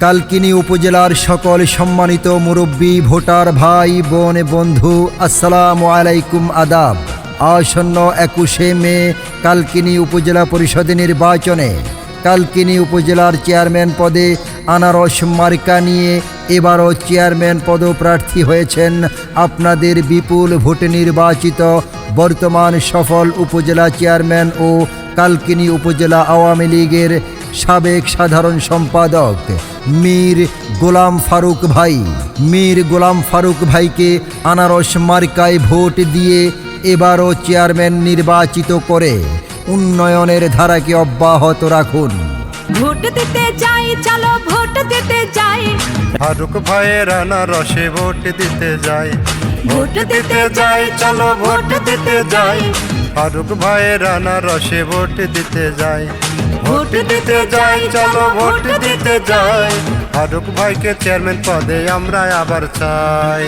কালকিনি উপজেলার সকল সম্মানিত মুরব্বী, ভোটার ভাই বোন, বন্ধু, আসসালামু আলাইকুম, আদাব। আসন্ন 21শে মে কালকিনি উপজেলা পরিষদ নির্বাচনে কালকিনি উপজেলার চেয়ারম্যান পদে আনারস মার্কা নিয়ে এবারও চেয়ারম্যান পদপ্রার্থী হয়েছেন আপনাদের বিপুল ভোটে নির্বাচিত বর্তমান সফল উপজেলা চেয়ারম্যান ও কালকিনি উপজেলা আওয়ামী লীগের সাবেক সাধারণ সম্পাদক মীর গোলাম ফারুক ভাই। মীর গোলাম ফারুক ভাইকে আনারস মার্কায় ভোট দিয়ে এবারও চেয়ারম্যান নির্বাচিত করে উন্নয়নের ধারাকে অব্যাহত রাখুন। ভোট দিতে যাই, চলো ভোট দিতে যাই, ফারুক ভাইয়ের আনারসে ভোট দিতে যাই। ভোট দিতে যাই, চলো ভোট দিতে যাই, ফারুক ভাইয়ের আনারসে ভোট দিতে যাই। ভোট দিতে যাই, চলো ভোট দিতে যাই। ফারুক ভাইকে চেয়ারম্যান পদে আমরা আবার চাই।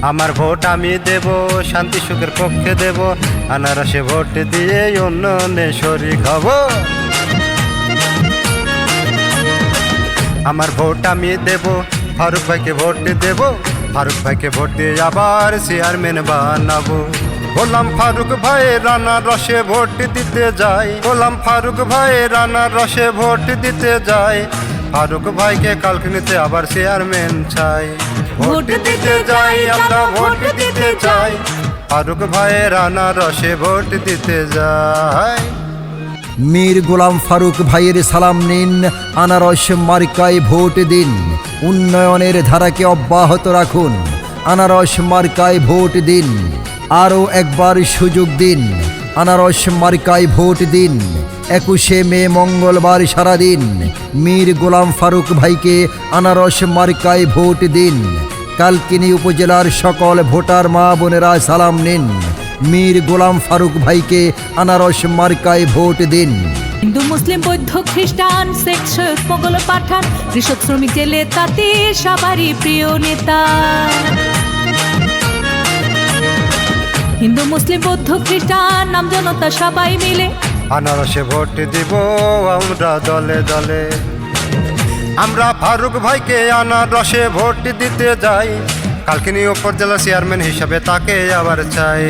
আমার ভোট আমি দেব, শান্তি সুখের পক্ষে দেব, আনারসে ভোট দিয়ে উন্নয়নে শরীক হব। আমার ভোট আমি দেব, ফারুক ভাইকে ভোট দেব, ফারুক ভাইকে ভোট দিয়ে আবার চেয়ারম্যান বানাবো। গোলাম ফারুক ভাইয়ের আনারসে ভোট দিতে যাই, গোলাম ফারুক ভাইয়ের আনারসে ভোট দিতে যাই। ফারুক ভাইকে কালকিনিতে আবার চেয়ারম্যান চাই। ভোট দিতে যাই, আমরা ভোট দিতে যাই, ফারুক ভাইয়ের আনারসে ভোট দিতে যাই। মীর গোলাম ফারুক ভাইয়ের সালাম নিন, আনারস মার্কায় ভোট দিন, উন্নয়নের ধারাকে অব্যাহত রাখুন। আনারস মার্কায় ভোট দিন, আরও একবার সুযোগ দিন, আনারস মার্কায় ভোট দিন। 21শে মে মঙ্গলবার সারাদিন মীর গোলাম ফারুক ভাইকে আনারস মার্কায় ভোট দিন। কালকিনি উপজেলার সকল ভোটার মা বোনেরা সালাম নিন, মীর গোলাম ফারুক ভাইকে আনারস মার্কায় ভোট দিন। হিন্দু, মুসলিম, বৌদ্ধ, খ্রিস্টান, শেখ, সৈয়দ, মোগল, পাঠান, কৃষক, শ্রমিক, জেলে, তাঁতি সবারই প্রিয় নেতা। হিন্দু, মুসলিম, বৌদ্ধ, খ্রিস্টান, নাম জনতা সবাই মিলে আনারসে ভোট দিব আমরা দলে দলে। আমরা ফারুক ভাইকে আনারসে ভোট দিতে যাই, কালকিনি উপজেলা চেয়ারম্যান হিসাবে তাকে আবার চাই।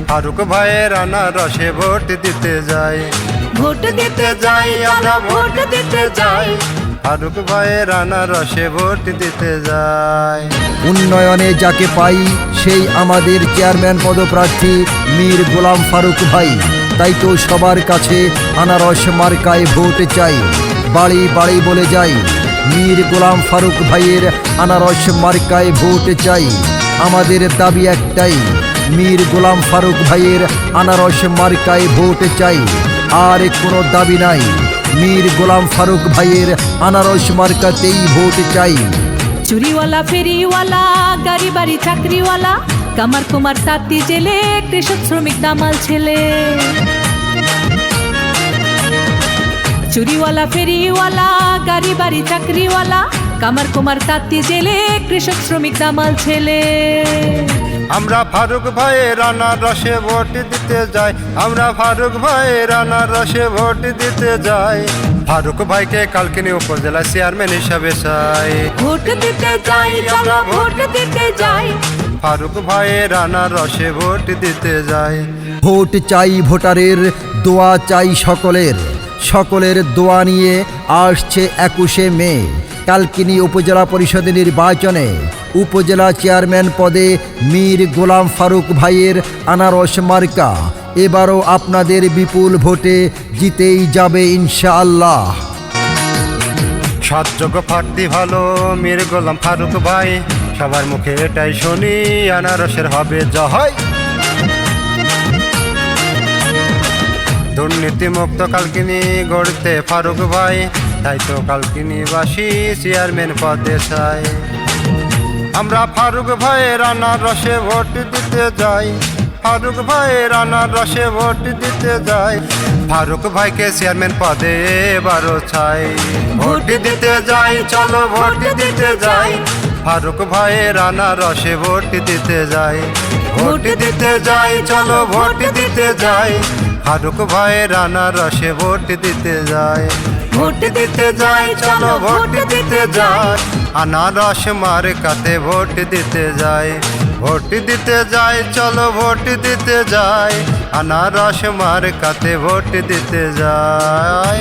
ফারুক ভাইয়ের আনারসে ভোট দিতে যাই, ভোট দিতে যাই, আমরা ভোট দিতে যাই, ফারুক ভাইয়ের আনারসে ভোট দিতে যাই। উন্নয়নে যাকে পাই সেই আমাদের চেয়ারম্যান পদপ্রার্থী মীর গোলাম ফারুক ভাই। তাই তো সবার কাছে আনারস মার্কায় ভোট চাই, বাড়ি বাড়ি বলে যাই, মীর গোলাম ফারুক ভাইয়ের আনারস মার্কায় ভোট চাই। আমাদের দাবি একটাই, মীর গোলাম ফারুক ভাইয়ের আনারস মার্কায় ভোট চাই, আর কোনো দাবি নাই। মীর গোলাম ফারুক ভাইয়ের আনারস মার্কাতেই ভোট চাই। চুরিওয়ালা, ফেরিওয়ালা, গাড়ি বাড়ি চাকরিওয়ালা, কামার কুমার, তাঁতি, জেলে, কৃষক, শ্রমিক, দামাল ছেলে। চুরিওয়ালা, ফেরিওয়ালা, গাড়ি বাড়ি চাকরিওয়ালা, কামার কুমার, তাঁতি, জেলে, কৃষক, শ্রমিক, দামাল ছেলে। আমরা ফারুক ভাইয়ের আনারসে ভোট দিতে যাই, আমরা ফারুক ভাইয়ের আনারসে ভোট দিতে যাই। ফারুক ভাইকে কালকিনি উপজেলা চেয়ারম্যান হিসাবে চাই। ভোট দিতে যাই, চলো ভোট দিতে যাই, ফারুক ভাইয়ের আনারসে ভোট দিতে যাই। ভোট চাই ভোটারের, দোয়া চাই সকলের। সকলের দোয়া নিয়ে আসছে 21শে মে কালকিনি উপজেলা পরিষদ নির্বাচনে উপজেলা চেয়ারম্যান পদে মীর গোলাম ফারুক ভাইয়ের আনারস মার্কা এবারও আপনাদের বিপুল ভোটে জিতেই যাবে ইনশাআল্লাহ। সৎযোগ্য প্রার্থী ভালো মীর গোলাম ফারুক ভাই, সবার মুখে এটাই শুনি আনারসের হবে জয়। দুর্নীতি মুক্ত কালকিনি গড়তে ফারুক ভাই, তাই তো কালকিনিবাসী চেয়ারম্যান পদে চাই। আমরা ফারুক ভাইয়ের আনারসে ভোট দিতে যাই, ফারুক ভাইয়ের আনারসে ভোট দিতে যাই ফারুক ভাইকে চেয়ারম্যান পদে এবারও চাই ভোট দিতে যাই চলো ভোট দিতে যাই ফারুক ভাইয়ের আনারসে ভোট দিতে যাই ভোট দিতে যাই চলো ভোট দিতে যাই ফারুক ভাইয়ের আনারসে ভোট দিতে যাই ভোট দিতে যাই চলো ভোট দিতে যাই আনারস মার্কাতে ভোট দিতে যাই ভোট দিতে যাই চলো ভোট দিতে যাই আনারস মার্কাতে ভোট দিতে যাই